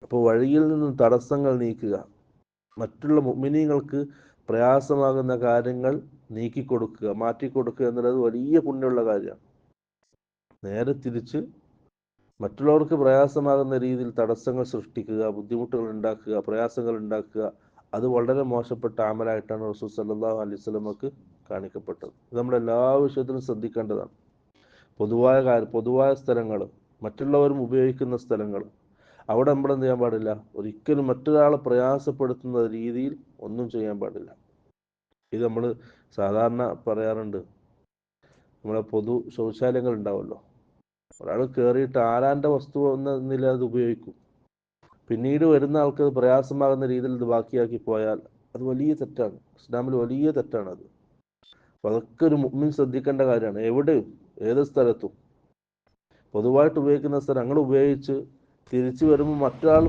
അപ്പോൾ വഴിയിൽ നിന്നും തടസ്സങ്ങൾ നീക്കുക, മറ്റുള്ള മുഅ്മിനീങ്ങൾക്ക് പ്രയാസമാകുന്ന കാര്യങ്ങൾ നീക്കിക്കൊടുക്കുക, മാറ്റിക്കൊടുക്കുക എന്നുള്ളത് വലിയ പുണ്യമുള്ള കാര്യമാണ്. നേരെ തിരിച്ച് മറ്റുള്ളവർക്ക് പ്രയാസമാകുന്ന രീതിയിൽ തടസ്സങ്ങൾ സൃഷ്ടിക്കുക, ബുദ്ധിമുട്ടുകൾ ഉണ്ടാക്കുക, പ്രയാസങ്ങൾ ഉണ്ടാക്കുക, അത് വളരെ മോശപ്പെട്ട അമലായിട്ടാണ് റസൂൽ സല്ലല്ലാഹു അലൈഹി വസല്ലമക്ക് കാണിക്കപ്പെട്ടത്. ഇത് നമ്മൾ എല്ലാ വിഷയത്തിലും ശ്രദ്ധിക്കേണ്ടതാണ്. പൊതുവായ സ്ഥലങ്ങൾ, മറ്റുള്ളവരും ഉപയോഗിക്കുന്ന സ്ഥലങ്ങൾ, അവിടെ നമ്മൾ എന്ത് ചെയ്യാൻ പാടില്ല, ഒരിക്കലും മറ്റൊരാളെ പ്രയാസപ്പെടുത്തുന്ന രീതിയിൽ ഒന്നും ചെയ്യാൻ പാടില്ല. ഇത് നമ്മൾ സാധാരണ പറയാറുണ്ട്, നമ്മളെ പൊതു ശൗചാലയങ്ങൾ ഉണ്ടാവുമല്ലോ, ഒരാൾ കയറിയിട്ട് ആരാൻ്റെ വസ്തു എന്നില്ല അത് ഉപയോഗിക്കും, പിന്നീട് വരുന്ന ആൾക്ക് അത് പ്രയാസമാകുന്ന രീതിയിൽ ഇത് ബാക്കിയാക്കി പോയാൽ അത് വലിയ തെറ്റാണ്, ഇസ്ലാമിൽ വലിയ തെറ്റാണത്. അപ്പോൾ അതൊക്കെ ഒരു മുഅ്മിൻ ശ്രദ്ധിക്കേണ്ട കാര്യമാണ്. എവിടെയും ഏത് സ്ഥലത്തും പൊതുവായിട്ട് ഉപയോഗിക്കുന്ന സ്ഥലം ഞങ്ങൾ ഉപയോഗിച്ച് തിരിച്ചു വരുമ്പോൾ മറ്റൊരാൾ